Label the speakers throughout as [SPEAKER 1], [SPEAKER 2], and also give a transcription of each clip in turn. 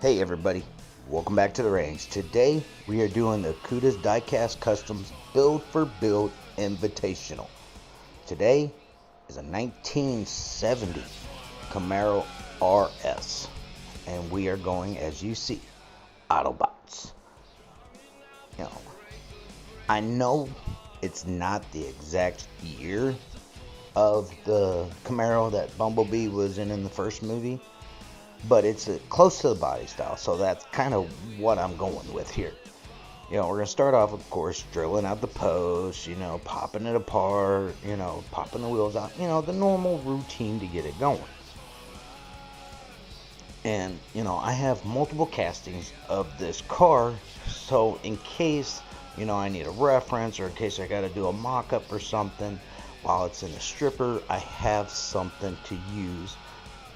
[SPEAKER 1] Hey everybody, welcome back to the range. Today we are doing the Kuda's Diecast Customs Build for Build Invitational. Today is a 1970 Camero RS, and we are going, as you see, Autobots. You know, I know it's not the exact year of the Camero that Bumblebee was in the first movie, but it's close to the body style, so that's kind of what I'm going with here. We're going to start off, of course, drilling out the posts, popping it apart, popping the wheels out, the normal routine to get it going. And, I have multiple castings of this car, so in case, I need a reference, or in case I got to do a mock-up or something, while it's in the stripper, I have something to use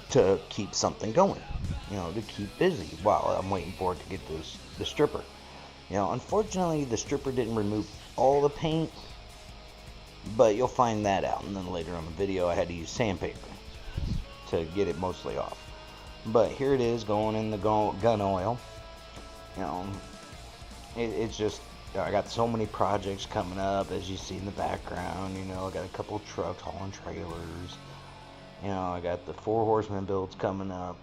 [SPEAKER 1] to keep something going, to keep busy while I'm waiting for it to get the stripper. Unfortunately, the stripper didn't remove all the paint, but you'll find that out. And then later on the video, I had to use sandpaper to get it mostly off. But here it is, going in the gun oil. It's just, I got so many projects coming up, as you see in the background. I got a couple trucks hauling trailers. I got the 4 horsemen builds coming up.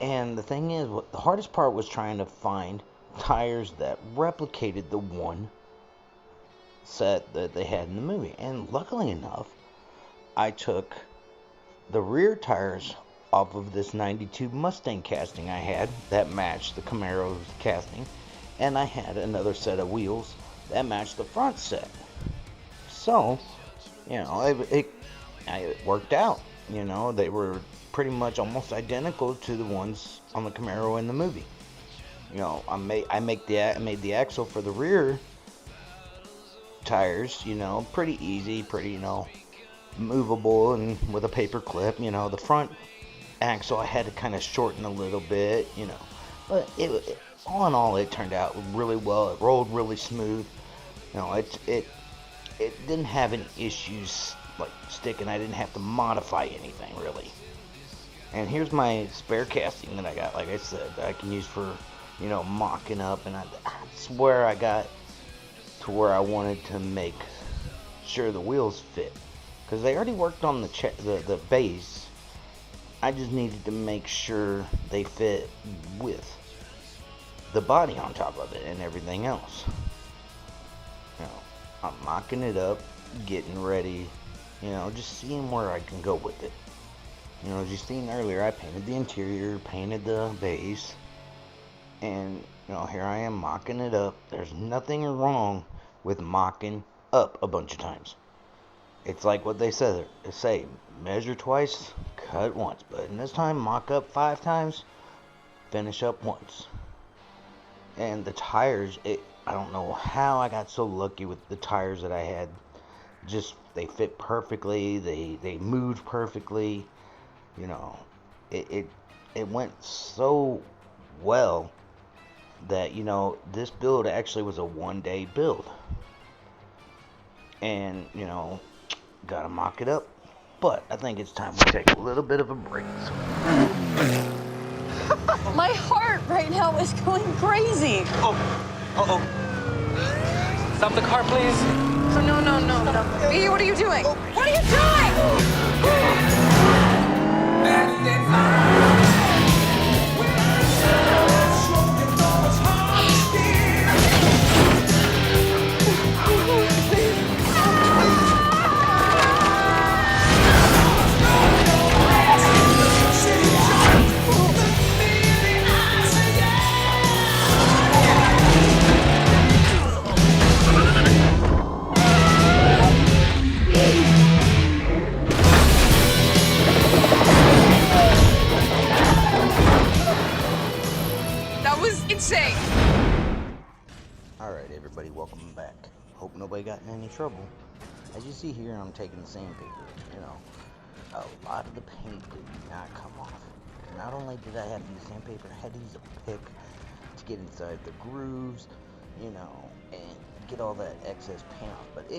[SPEAKER 1] And the thing is, the hardest part was trying to find tires that replicated the one set that they had in the movie. And luckily enough, I took the rear tires off of this 92 Mustang casting I had that matched the Camaro's casting. And I had another set of wheels that matched the front set. So, it worked out. They were pretty much almost identical to the ones on the Camaro in the movie. I made the axle for the rear tires, pretty easy, pretty, movable and with a paper clip. The front axle I had to kind of shorten a little bit, but all in all, it turned out really well. It rolled really smooth. It didn't have any issues like sticking. I didn't have to modify anything really. And here's my spare casting that I got, like I said, that I can use for mocking up. And that's where I got to where I wanted to make sure the wheels fit, because they already worked on the base. I just needed to make sure they fit with the body on top of it and everything else. I'm mocking it up, getting ready, just seeing where I can go with it. As you seen earlier, I painted the interior, painted the base, and here I am mocking it up. There's nothing wrong with mocking up a bunch of times. It's like what they say, measure twice, cut once. But in this time, mock up 5 times, finish up once. And the tires, I don't know how I got so lucky with the tires that I had. Just, they fit perfectly, they moved perfectly. It went so well that, this build actually was a 1-day build. And, gotta mock it up. But I think it's time we take a little bit of a break.
[SPEAKER 2] My heart right now is going crazy.
[SPEAKER 3] Oh, uh-oh. Stop the car, please.
[SPEAKER 2] No. B, what are you doing? What are you doing? That was insane.
[SPEAKER 1] Alright everybody, welcome back. Hope nobody got in any trouble. As you see here, I'm taking the sandpaper. A lot of the paint did not come off. Not only did I have to use sandpaper, I had to use a pick to get inside the grooves, and get all that excess paint off. But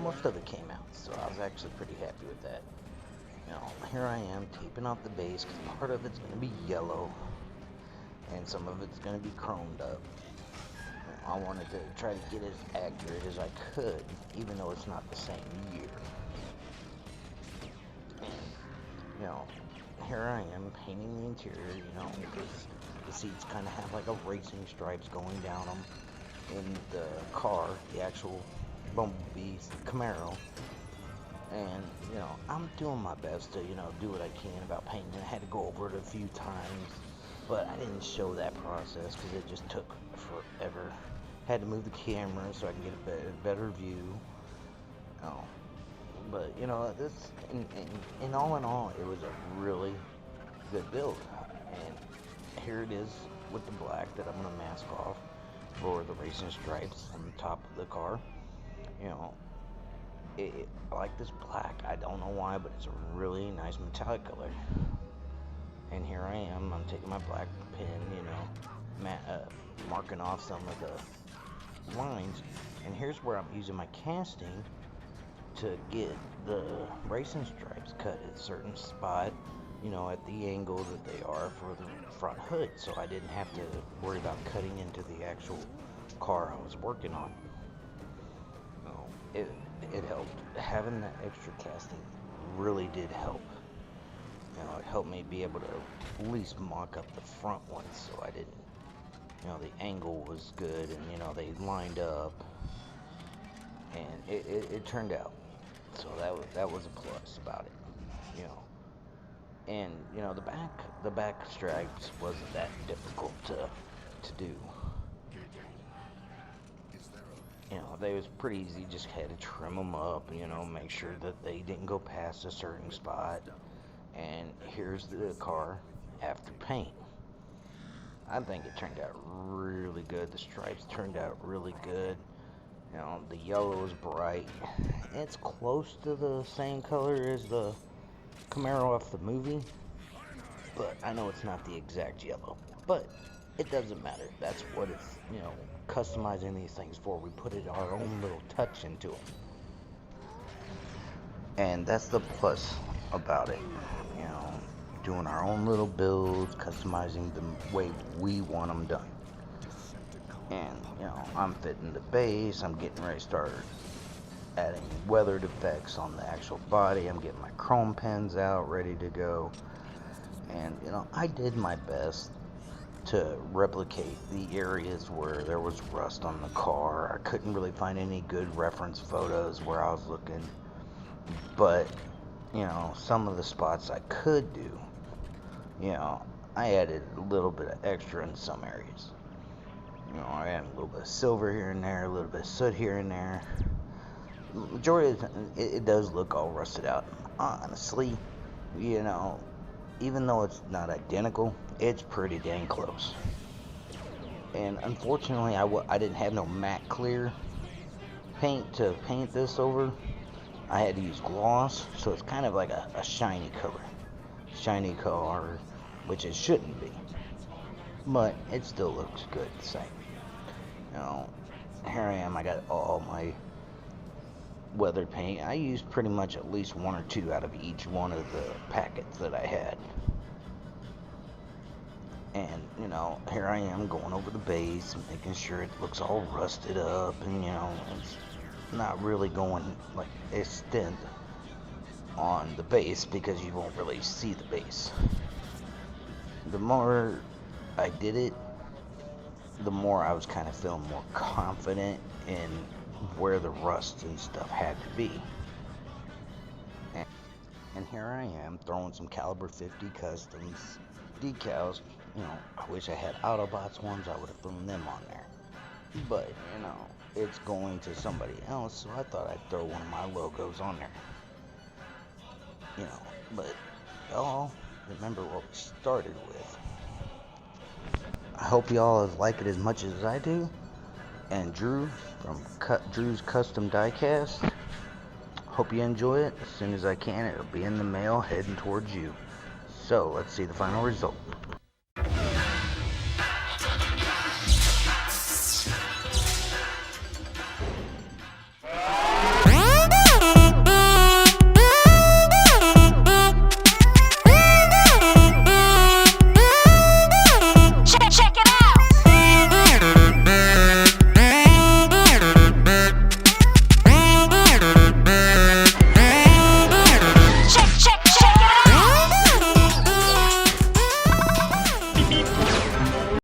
[SPEAKER 1] most of it came out, so I was actually pretty happy with that. Here I am taping off the base, because part of it's going to be yellow. and some of it's going to be chromed up. I wanted to try to get as accurate as I could, even though it's not the same year. And, here I am painting the interior, because the seats kind of have like a racing stripes going down them in the car, the actual Bumblebee Camero. And, I'm doing my best to, do what I can about painting. I had to go over it a few times, but I didn't show that process because it just took forever. Had to move the camera so I can get a better view. But, this, in all, it was a really good build. And here it is with the black that I'm going to mask off for the racing stripes on the top of the car. I like this black. I don't know why, but it's a really nice metallic color. And here I am. I'm taking my black pen, marking off some of the lines. And here's where I'm using my casting to get the racing stripes cut at a certain spot, at the angle that they are for the front hood. So I didn't have to worry about cutting into the actual car I was working on. It helped. Having that extra casting really did help. It helped me be able to at least mock up the front ones so I didn't, the angle was good and, they lined up. And it turned out. So that was a plus about it, And, the back stripes wasn't that difficult to do. They was pretty easy, just had to trim them up, make sure that they didn't go past a certain spot. And here's the car after paint. I think it turned out really good. The stripes turned out really good. The yellow is bright. It's close to the same color as the Camaro off the movie, but I know it's not the exact yellow. But it doesn't matter. That's what it's, customizing these things for. We put our own little touch into them. And that's the plus about it. Doing our own little builds, customizing the way we want them done. And, I'm fitting the base. I'm getting ready to start adding weathered effects on the actual body. I'm getting my chrome pens out, ready to go. And, I did my best to replicate the areas where there was rust on the car. I couldn't really find any good reference photos where I was looking. But, some of the spots I could do, I added a little bit of extra in some areas. I added a little bit of silver here and there, a little bit of soot here and there. The majority of it does look all rusted out. Honestly, even though it's not identical, it's pretty dang close. And unfortunately, I didn't have no matte clear paint to paint this over. I had to use gloss, so it's kind of like a shiny color. Shiny color, which it shouldn't be. But it still looks good the same. Here I am. I got all my weathered paint. I used pretty much at least one or two out of each one of the packets that I had. And, here I am going over the base, making sure it looks all rusted up, and, it's not really going like extent on the base because you won't really see the base. The more I did it, the more I was kind of feeling more confident in where the rust and stuff had to be. And here I am throwing some caliber 50 customs decals. I wish I had Autobots ones. I would have thrown them on there. But, it's going to somebody else, so I thought I'd throw one of my logos on there. But y'all remember what we started with. I hope y'all like it as much as I do. And Drew from Drew's Custom Diecast. Hope you enjoy it. As soon as I can, it'll be in the mail heading towards you. So let's see the final result.
[SPEAKER 2] Check.
[SPEAKER 3] Beep.